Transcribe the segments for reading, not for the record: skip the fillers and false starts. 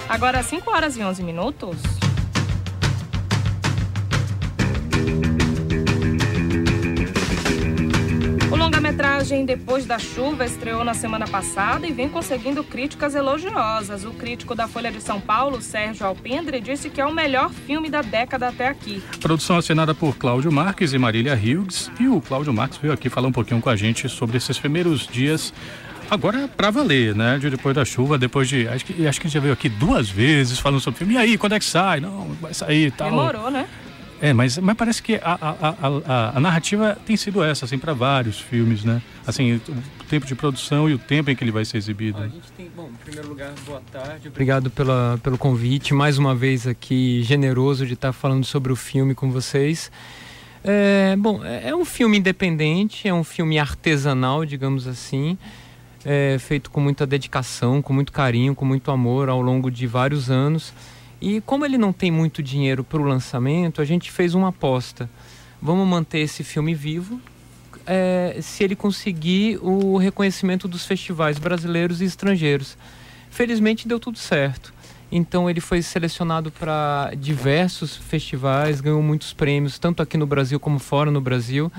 Agora, 5 horas e 11 minutos. O longa-metragem Depois da Chuva estreou na semana passada e vem conseguindo críticas elogiosas. O crítico da Folha de São Paulo, Sérgio Alpendre, disse que é o melhor filme da década até aqui. Produção assinada por Cláudio Marques e Marília Hughes. E o Cláudio Marques veio aqui falar um pouquinho com a gente sobre esses primeiros dias. Agora pra valer, né? De Depois da Chuva, depois de... Acho que a gente já veio aqui 2 vezes falando sobre o filme. E aí, quando é que sai? Não, vai sair e tal. Demorou, né? Mas parece que a narrativa tem sido essa, assim, para vários filmes, né? Assim, o tempo de produção e o tempo em que ele vai ser exibido. A gente tem, em primeiro lugar, boa tarde. Obrigado pelo convite. Mais uma vez aqui, generoso de estar falando sobre o filme com vocês. É um filme independente, é um filme artesanal, digamos assim. Feito com muita dedicação, com muito carinho, com muito amor ao longo de vários anos. E como ele não tem muito dinheiro para o lançamento, a gente fez uma aposta. Vamos manter esse filme vivo se ele conseguir o reconhecimento dos festivais brasileiros e estrangeiros. Felizmente deu tudo certo. Então ele foi selecionado para diversos festivais, ganhou muitos prêmios, tanto aqui no Brasil como fora no Brasil.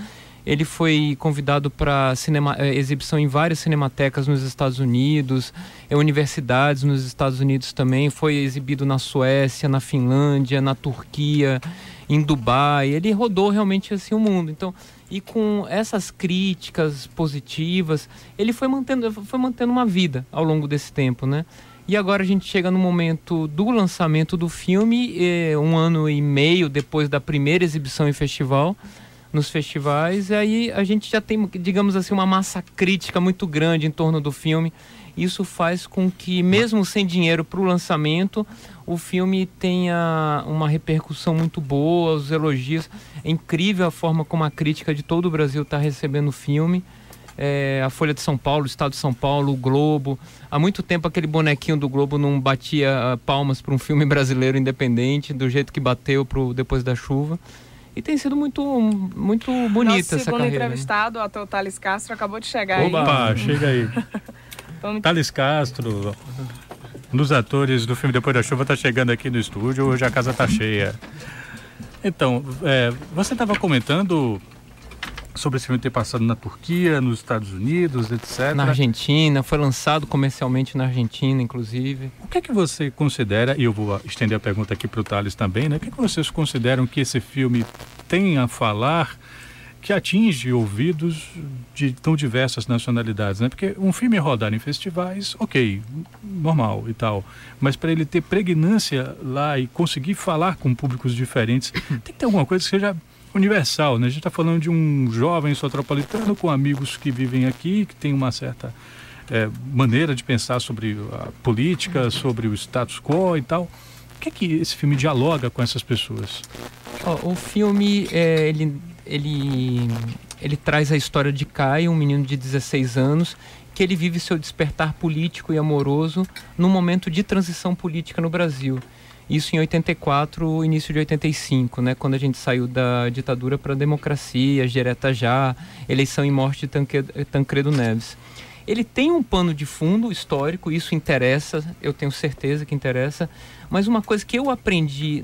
Ele foi convidado para exibição em várias cinematecas nos Estados Unidos, universidades nos Estados Unidos também. Foi exibido na Suécia, na Finlândia, na Turquia, em Dubai. Ele rodou realmente assim o mundo. Então, e com essas críticas positivas, ele foi mantendo uma vida ao longo desse tempo, né? E agora a gente chega no momento do lançamento do filme, 1 ano e meio depois da primeira exibição em festival, nos festivais, e aí a gente já tem, digamos assim, uma massa crítica muito grande em torno do filme. Isso faz com que, mesmo sem dinheiro para o lançamento, o filme tenha uma repercussão muito boa, os elogios. É incrível a forma como a crítica de todo o Brasil está recebendo o filme. A Folha de São Paulo, o Estado de São Paulo, o Globo. Há muito tempo aquele bonequinho do Globo não batia palmas para um filme brasileiro independente, do jeito que bateu pro Depois da Chuva. E tem sido muito bonita essa carreira. Nosso segundo entrevistado, o ator Thales Castro, acabou de chegar aí. Opa, chega aí. Thales Castro, um dos atores do filme Depois da Chuva, está chegando aqui no estúdio. Hoje a casa está cheia. Então, você estava comentando sobre esse filme ter passado na Turquia, nos Estados Unidos, etc. Na Argentina, foi lançado comercialmente na Argentina, inclusive. O que é que você considera, e eu vou estender a pergunta aqui para o Thales também, né? O que é que vocês consideram que esse filme tem a falar que atinge ouvidos de tão diversas nacionalidades, né? Porque um filme rodar em festivais, ok, normal e tal, mas para ele ter pregnância lá e conseguir falar com públicos diferentes, tem que ter alguma coisa que seja universal, né? A gente está falando de um jovem soteropolitano com amigos que vivem aqui, que tem uma certa maneira de pensar sobre a política, sobre o status quo e tal. O que é que esse filme dialoga com essas pessoas? O filme, ele traz a história de Caio, um menino de 16 anos, que ele vive seu despertar político e amoroso num momento de transição política no Brasil. Isso em 84, início de 85, né? Quando a gente saiu da ditadura para a democracia, direta já, eleição e morte de Tancredo Neves. Ele tem um pano de fundo histórico, isso interessa, eu tenho certeza que interessa, mas uma coisa que eu aprendi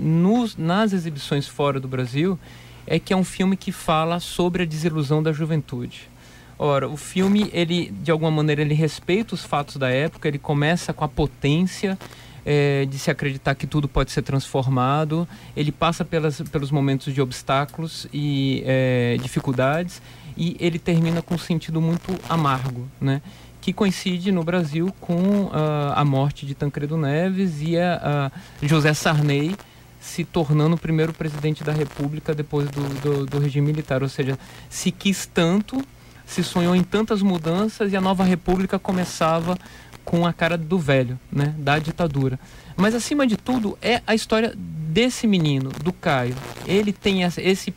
nas exibições fora do Brasil é que é um filme que fala sobre a desilusão da juventude. Ora, o filme, ele, de alguma maneira, ele respeita os fatos da época, ele começa com a potência de se acreditar que tudo pode ser transformado, ele passa pelos momentos de obstáculos e dificuldades, e ele termina com um sentido muito amargo, né? Que coincide no Brasil com a morte de Tancredo Neves e José Sarney se tornando o primeiro presidente da República depois do regime militar. Ou seja, se quis tanto, se sonhou em tantas mudanças, e a nova República começava com a cara do velho, né, da ditadura. Mas, acima de tudo, é a história desse menino, do Caio. ele tem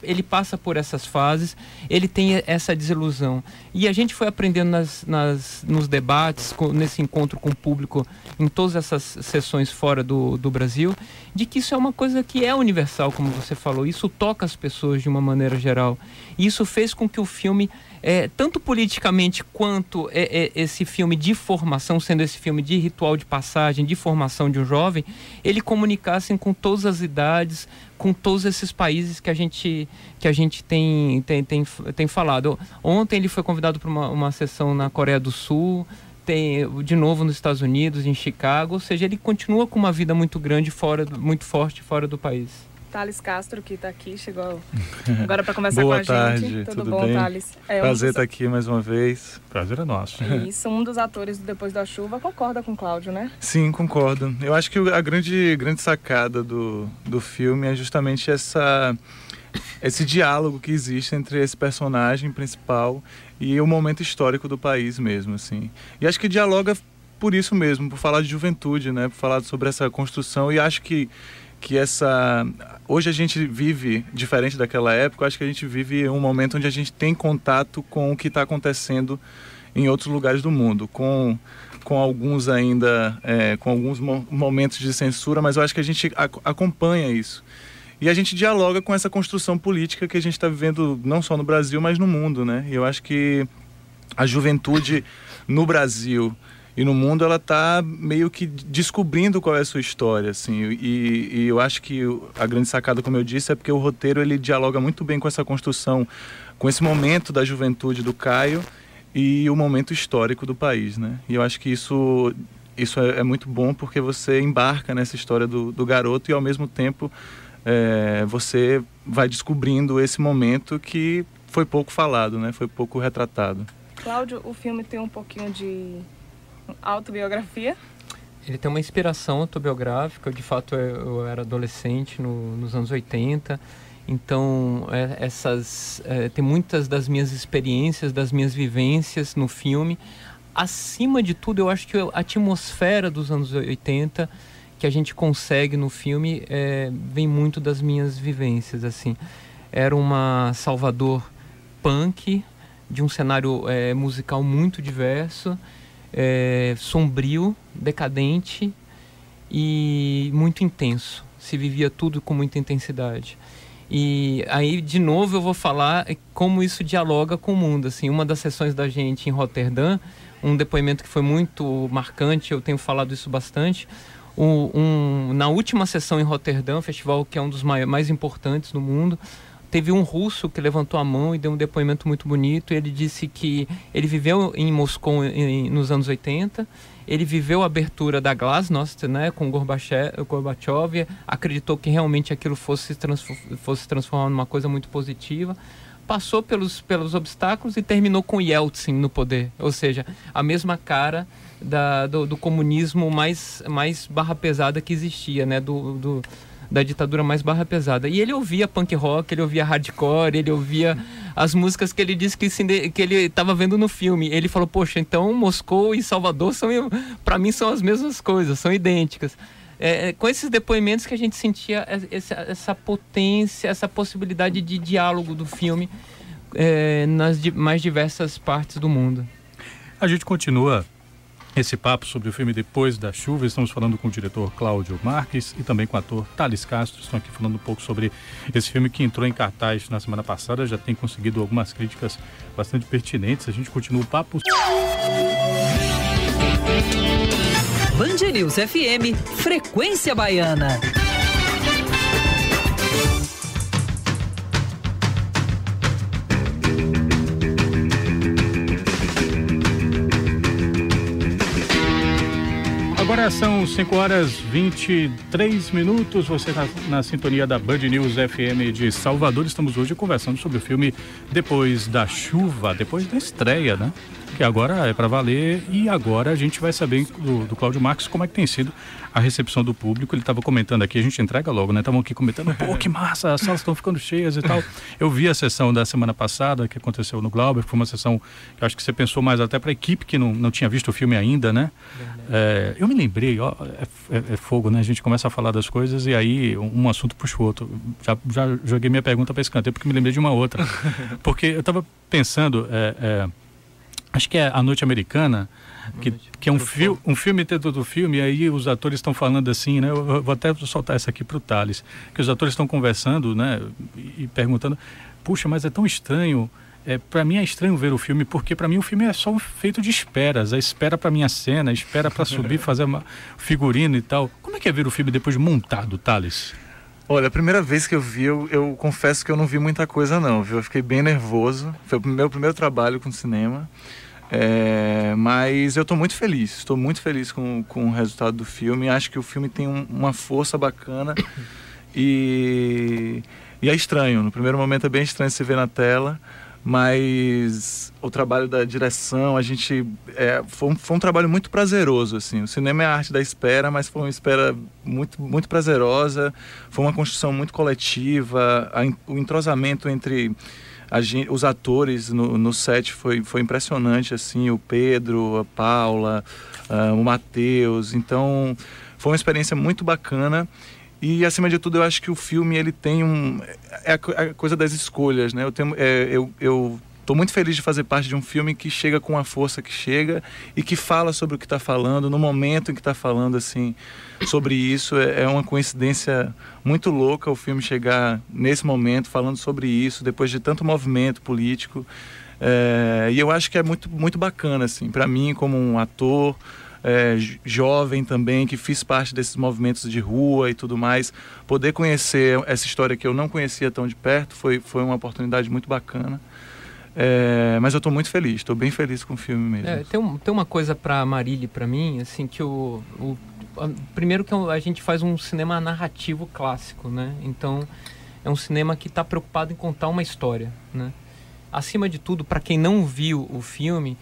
ele passa por essas fases, ele tem essa desilusão. E a gente foi aprendendo nos debates, nesse encontro com o público, em todas essas sessões fora do Brasil, de que isso é uma coisa que é universal, como você falou. Isso toca as pessoas de uma maneira geral. E isso fez com que o filme, tanto politicamente quanto esse filme de formação, sendo esse filme de ritual de passagem, de formação de um jovem, ele comunicasse com todas as idades, com todos esses países que a gente tem falado. Ontem ele foi convidado para uma sessão na Coreia do Sul, de novo nos Estados Unidos, em Chicago, ou seja, ele continua com uma vida muito grande, muito forte fora do país. Thales Castro, que está aqui, chegou agora para conversar com a gente. Boa tarde, tudo bom, bem? Thales? Prazer estar aqui mais uma vez. Prazer é nosso. Isso, um dos atores do Depois da Chuva concorda com o Cláudio, né? Sim, concordo. Eu acho que a grande sacada do filme é justamente esse diálogo que existe entre esse personagem principal e o momento histórico do país mesmo, assim. E acho que dialoga por isso mesmo, por falar de juventude, né? Por falar sobre essa construção, e acho que hoje a gente vive, diferente daquela época, acho que a gente vive um momento onde a gente tem contato com o que está acontecendo em outros lugares do mundo, com alguns ainda, com alguns momentos de censura, mas eu acho que a gente acompanha isso. E a gente dialoga com essa construção política que a gente está vivendo não só no Brasil, mas no mundo, né? E eu acho que a juventude no Brasil e no mundo, ela está meio que descobrindo qual é a sua história, assim. E eu acho que a grande sacada, como eu disse, é porque o roteiro, ele dialoga muito bem com essa construção, com esse momento da juventude do Caio e o momento histórico do país, né? E eu acho que isso é muito bom, porque você embarca nessa história do garoto e, ao mesmo tempo, você vai descobrindo esse momento que foi pouco falado, né? Foi pouco retratado. Cláudio, o filme tem um pouquinho de autobiografia? Ele tem uma inspiração autobiográfica. De fato, eu era adolescente nos anos 80, então tem muitas das minhas experiências, das minhas vivências no filme. Acima de tudo, eu acho que a atmosfera dos anos 80 que a gente consegue no filme vem muito das minhas vivências, assim. Era uma Salvador punk, de um cenário musical muito diverso, sombrio, decadente e muito intenso. Se vivia tudo com muita intensidade. E aí, de novo, eu vou falar como isso dialoga com o mundo. Assim, uma das sessões da gente em Roterdã, um depoimento que foi muito marcante, eu tenho falado isso bastante. Na última sessão em Roterdã, um festival que é um dos mais importantes do mundo, teve um russo que levantou a mão e deu um depoimento muito bonito. Ele disse que ele viveu em Moscou nos anos 80, ele viveu a abertura da Glasnost, né, com Gorbachev, acreditou que realmente aquilo fosse transformar numa coisa muito positiva, passou pelos obstáculos e terminou com Yeltsin no poder, ou seja, a mesma cara do comunismo mais barra pesada que existia, né, da ditadura mais barra pesada. E ele ouvia punk rock, ele ouvia hardcore, ele ouvia as músicas que ele disse que ele estava vendo no filme. Ele falou, poxa, então Moscou e Salvador para mim são as mesmas coisas, são idênticas. Com esses depoimentos que a gente sentia essa potência, essa possibilidade de diálogo do filme nas mais diversas partes do mundo. A gente continua esse papo sobre o filme Depois da Chuva. Estamos falando com o diretor Cláudio Marques e também com o ator Thales Castro. Estão aqui falando um pouco sobre esse filme que entrou em cartaz na semana passada. Já tem conseguido algumas críticas bastante pertinentes. A gente continua o papo. Band News FM, Frequência Baiana. Agora são 5h23. Você está na sintonia da Band News FM de Salvador. Estamos hoje conversando sobre o filme Depois da Chuva, depois da estreia, né? que agora é para valer, e agora a gente vai saber do Cláudio Marques como é que tem sido a recepção do público. Ele estava comentando aqui, a gente entrega logo, né? Estavam aqui comentando, pô, que massa, as salas estão ficando cheias e tal. Eu vi a sessão da semana passada, que aconteceu no Glauber, foi uma sessão que eu acho que você pensou mais até para a equipe que não tinha visto o filme ainda, né? Eu me lembrei, ó, é fogo, né? A gente começa a falar das coisas e aí um assunto puxa o outro. Já joguei minha pergunta para escanteio porque me lembrei de uma outra. Porque eu estava pensando, acho que é A Noite Americana, que é um filme dentro do filme, e aí os atores estão falando assim, né? Eu vou até soltar essa aqui para o Thales, que os atores estão conversando, né? E perguntando, puxa, mas é tão estranho. Para mim é estranho ver o filme, porque para mim o filme é só feito de esperas. A espera para minha cena, a espera para subir, fazer uma figurino e tal. Como é que é ver o filme depois de montado, Thales? Olha, a primeira vez que eu vi, eu confesso que eu não vi muita coisa não, viu? Eu fiquei bem nervoso. Foi o meu primeiro trabalho com cinema. Mas eu estou muito feliz com o resultado do filme. Acho que o filme tem uma força bacana e é estranho. No primeiro momento é bem estranho se ver na tela, mas o trabalho da direção, foi um trabalho muito prazeroso, assim. O cinema é a arte da espera, mas foi uma espera muito, muito prazerosa. Foi uma construção muito coletiva. O entrosamento entre os atores no set foi impressionante, assim. O Pedro, a Paula, o Matheus. Então foi uma experiência muito bacana. E, acima de tudo, eu acho que o filme, ele tem a coisa das escolhas, né? Eu estou muito feliz de fazer parte de um filme que chega com a força que chega e que fala sobre o que está falando, no momento em que está falando, assim, sobre isso. É uma coincidência muito louca o filme chegar nesse momento, falando sobre isso, depois de tanto movimento político. E eu acho que é muito, muito bacana, assim, para mim, como um ator... jovem também, que fiz parte desses movimentos de rua e tudo mais, poder conhecer essa história que eu não conhecia tão de perto foi uma oportunidade muito bacana. Mas eu estou muito feliz, estou bem feliz com o filme mesmo. Tem uma coisa para Marília e para mim, assim, que primeiro que a gente faz um cinema narrativo clássico, né? Então é um cinema que está preocupado em contar uma história, né? Acima de tudo, para quem não viu o filme,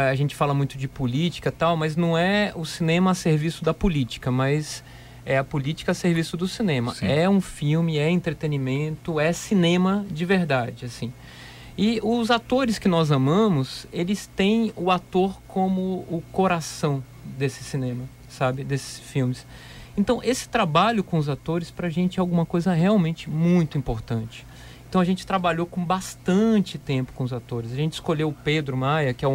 a gente fala muito de política e tal, mas não é o cinema a serviço da política, mas é a política a serviço do cinema. Sim. É um filme, é entretenimento, é cinema de verdade, assim. E os atores que nós amamos, eles têm o ator como o coração desse cinema, sabe? Desses filmes. Então, esse trabalho com os atores, pra gente, é alguma coisa realmente muito importante. Então, a gente trabalhou com bastante tempo com os atores. A gente escolheu o Pedro Maia, que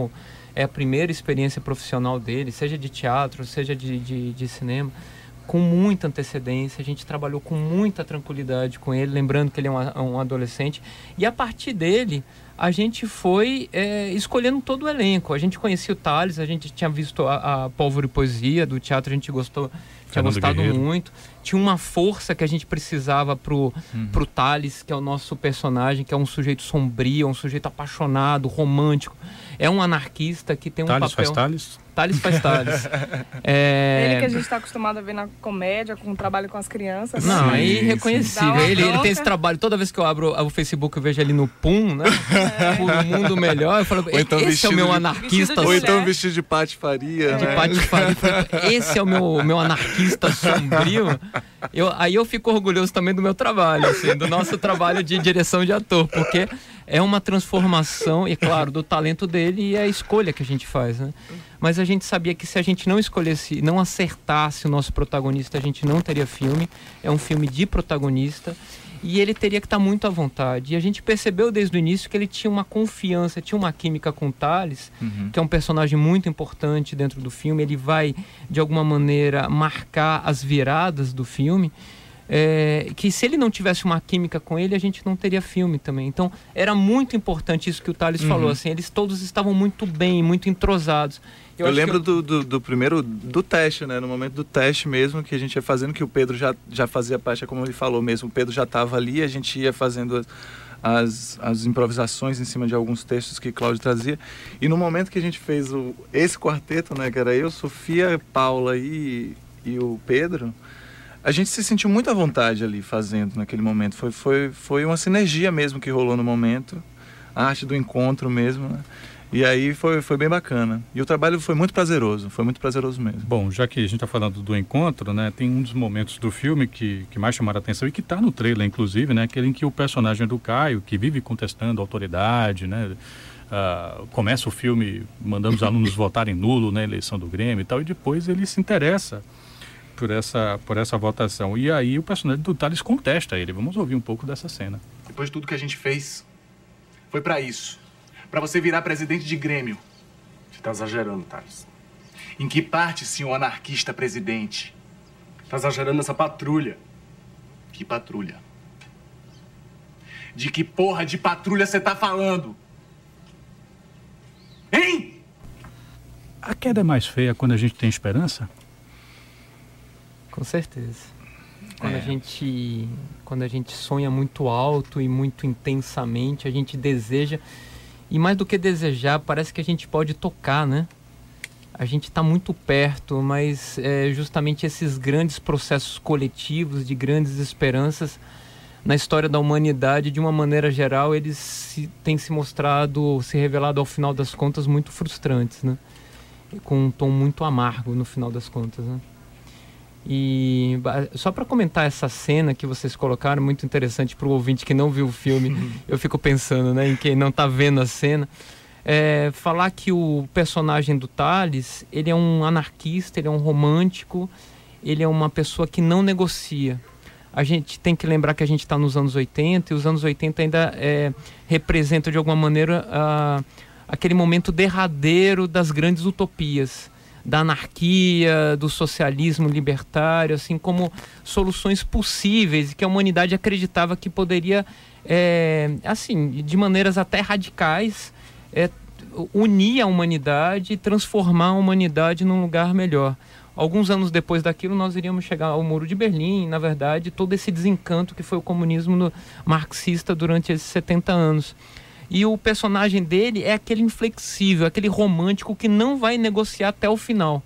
é a primeira experiência profissional dele, seja de teatro, seja de cinema, com muita antecedência. A gente trabalhou com muita tranquilidade com ele, lembrando que ele é um adolescente. E a partir dele, a gente foi escolhendo todo o elenco. A gente conhecia o Thales, a gente tinha visto a Pólvora e Poesia do teatro, a gente tinha gostado muito. Tinha uma força que a gente precisava pro Thales, que é o nosso personagem, que é um sujeito sombrio, um sujeito apaixonado, romântico. É um anarquista que tem um Thales papel... Faz Thales? Thales faz Thales. Ele que a gente está acostumado a ver na comédia, com o trabalho com as crianças. Não, é irreconhecível. Ele tem esse trabalho. Toda vez que eu abro o Facebook, eu vejo ele no Pum, né? Por um mundo melhor. Eu falo, então esse é o meu anarquista. Ou então vestido de patifaria. De patifaria. Esse é o meu anarquista sombrio. Aí eu fico orgulhoso também do meu trabalho, assim, do nosso trabalho de direção de ator, porque é uma transformação, e claro, do talento dele e a escolha que a gente faz, né? Mas a gente sabia que se a gente não escolhesse, não acertasse o nosso protagonista, a gente não teria filme. É um filme de protagonista e ele teria que estar muito à vontade. E a gente percebeu desde o início que ele tinha uma confiança, tinha uma química com o Thales, que é um personagem muito importante dentro do filme. Ele vai, de alguma maneira, marcar as viradas do filme. Que se ele não tivesse uma química com ele, a gente não teria filme também. Então, era muito importante isso que o Thales falou, assim, eles todos estavam muito bem, muito entrosados. Eu lembro do primeiro, do teste, né? No momento do teste mesmo, que a gente ia fazendo, que o Pedro já fazia parte, como ele falou mesmo, o Pedro já estava ali, a gente ia fazendo as improvisações em cima de alguns textos que Cláudio trazia. E no momento que a gente fez esse quarteto, né? Que era eu, Sofia, Paula e o Pedro... A gente se sentiu muito à vontade ali fazendo naquele momento. Foi uma sinergia mesmo que rolou no momento. A arte do encontro mesmo, né? E aí foi bem bacana. E o trabalho foi muito prazeroso mesmo. Bom, já que a gente está falando do encontro, né, tem um dos momentos do filme que mais chamaram a atenção e que está no trailer, inclusive, né, aquele em que o personagem do Caio, que vive contestando a autoridade, né, começa o filme mandando os alunos votarem nulo na eleição do Grêmio e tal, e depois ele se interessa por essa votação. E aí o personagem do Thales contesta ele. Vamos ouvir um pouco dessa cena. Depois de tudo que a gente fez, foi pra isso. Pra você virar presidente de Grêmio. Você tá exagerando, Thales. Em que parte, senhor anarquista presidente? Tá exagerando nessa patrulha. Que patrulha? De que porra de patrulha você tá falando? Hein? A queda é mais feia quando a gente tem esperança? Com certeza. Quando a gente sonha muito alto e muito intensamente, a gente deseja. E mais do que desejar, parece que a gente pode tocar, né? A gente está muito perto, mas justamente esses grandes processos coletivos, de grandes esperanças na história da humanidade, de uma maneira geral, eles têm se revelado ao final das contas muito frustrantes, né? Com um tom muito amargo no final das contas, né? E só para comentar essa cena que vocês colocaram, muito interessante para o ouvinte que não viu o filme, eu fico pensando, né, em quem não está vendo a cena, falar que o personagem do Thales, ele é um anarquista, ele é um romântico, ele é uma pessoa que não negocia. A gente tem que lembrar que a gente está nos anos 80 e os anos 80 ainda representam de alguma maneira aquele momento derradeiro das grandes utopias, da anarquia, do socialismo libertário, assim como soluções possíveis que a humanidade acreditava que poderia, assim, de maneiras até radicais, unir a humanidade e transformar a humanidade num lugar melhor. Alguns anos depois daquilo, nós iríamos chegar ao Muro de Berlim, na verdade, todo esse desencanto que foi o comunismo marxista durante esses 70 anos. E o personagem dele é aquele inflexível, aquele romântico que não vai negociar até o final.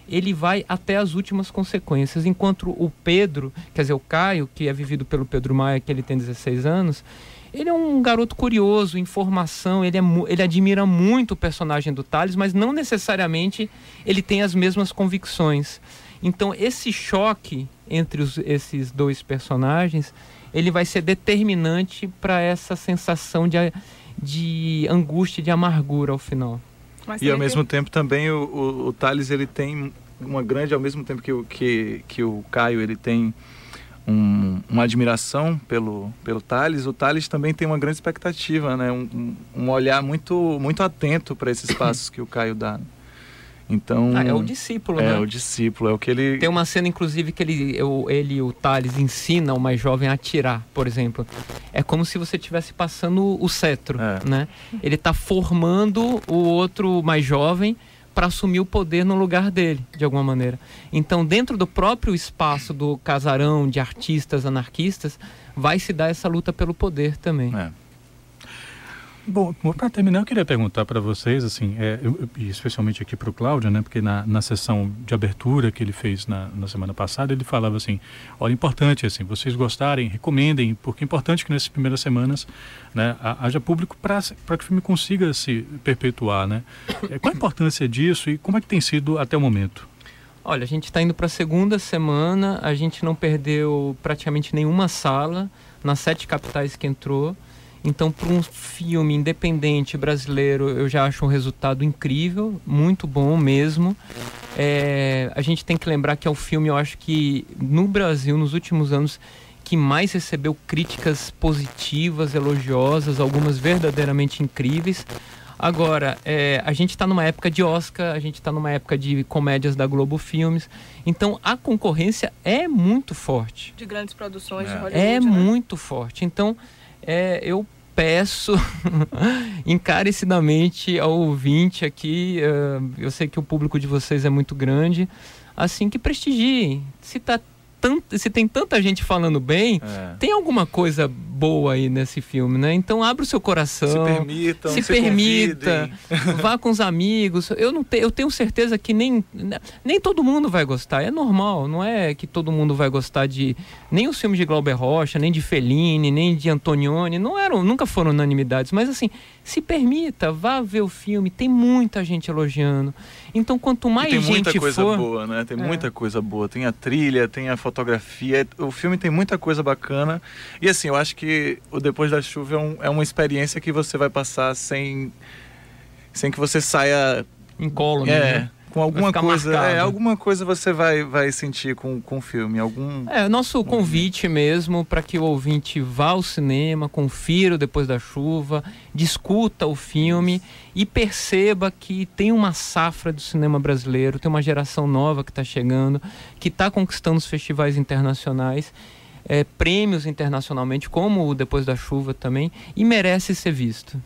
Ele vai até as últimas consequências. Enquanto o Pedro, quer dizer, o Caio, que é vivido pelo Pedro Maia, que ele tem 16 anos, ele é um garoto curioso, em formação, ele admira muito o personagem do Thales, mas não necessariamente ele tem as mesmas convicções. Então, esse choque entre esses dois personagens, ele vai ser determinante para essa sensação de angústia e de amargura ao final. E ao mesmo tempo também o Thales, ele tem uma grande, ao mesmo tempo que o Caio, ele tem uma admiração pelo Thales, o Thales também tem uma grande expectativa, né? Um olhar muito, muito atento para esses passos que o Caio dá. Então, é o discípulo, né? É o discípulo, é o que ele... Tem uma cena, inclusive, que o Thales ensina o mais jovem a atirar, por exemplo. É como se você estivesse passando o cetro, né? Ele está formando o outro mais jovem para assumir o poder no lugar dele, de alguma maneira. Então, dentro do próprio espaço do casarão de artistas anarquistas, vai se dar essa luta pelo poder também. Bom, para terminar, eu queria perguntar para vocês, assim, especialmente aqui para o Cláudio, né, porque na sessão de abertura que ele fez na semana passada, ele falava assim, olha, importante, assim, vocês gostarem, recomendem, porque é importante que nessas primeiras semanas, né, haja público para que o filme consiga se perpetuar, né? Qual a importância disso e como é que tem sido até o momento? Olha, a gente está indo para a segunda semana, a gente não perdeu praticamente nenhuma sala nas 7 capitais que entrou. Então, para um filme independente brasileiro, eu já acho um resultado incrível, muito bom mesmo. A gente tem que lembrar que é o filme, eu acho que no Brasil, nos últimos anos, que mais recebeu críticas positivas, elogiosas, algumas verdadeiramente incríveis. Agora, a gente está numa época de Oscar, a gente está numa época de comédias da Globo Filmes, então a concorrência é muito forte. De grandes produções de Hollywood, né? Muito forte. Então, eu peço encarecidamente ao ouvinte aqui, eu sei que o público de vocês é muito grande, assim, que prestigiem. Se tem tanta gente falando bem, tem alguma coisa boa aí nesse filme, né? Então abra o seu coração, se permita, vá com os amigos. Eu tenho certeza que nem todo mundo vai gostar, é normal, não é que todo mundo vai gostar de nem os filmes de Glauber Rocha, nem de Fellini, nem de Antonioni, nunca foram unanimidades, mas assim, se permita, vá ver o filme, tem muita gente elogiando. Então quanto mais gente for... Tem muita coisa boa, né? Tem muita coisa boa, tem a trilha, tem a fotografia, o filme tem muita coisa bacana. E assim, eu acho que o Depois da Chuva é uma experiência que você vai passar sem que você saia incólume, né? Com alguma coisa, alguma coisa você vai sentir com o filme, nosso convite mesmo para que o ouvinte vá ao cinema, confira o Depois da Chuva, discuta o filme e perceba que tem uma safra do cinema brasileiro, tem uma geração nova que está chegando, que está conquistando os festivais internacionais, prêmios internacionalmente, como o Depois da Chuva também, e merece ser visto.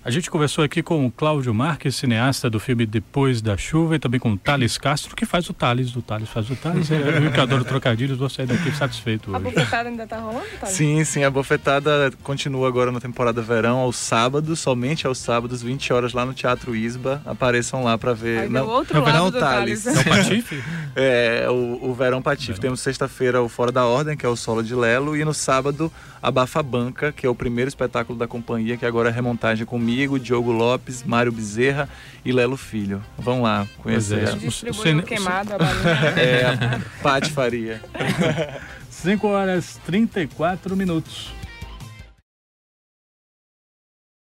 A gente conversou aqui com o Cláudio Marques, cineasta do filme Depois da Chuva, e também com o Thales Castro, que faz o Thales. Faz o Thales. Eu que adoro trocadilhos, vou sair daqui satisfeito hoje. A bofetada ainda tá rolando, Thales? Sim, a bofetada continua agora na temporada verão, aos sábados, somente aos sábados, 20 horas, lá no Teatro Isba. Apareçam lá para ver. Não, outro lado do Thales. É o Patife? O Verão Patife. Temos sexta-feira o Fora da Ordem, que é o solo de Lelo, e no sábado a Bafa Banca, que é o primeiro espetáculo da companhia, que agora é remontagem comigo, Diogo Lopes, Mário Bezerra e Lelo Filho. Vão lá conhecer. Distribui o queimado, a balinha. Pati Faria. 5 horas e 34 minutos.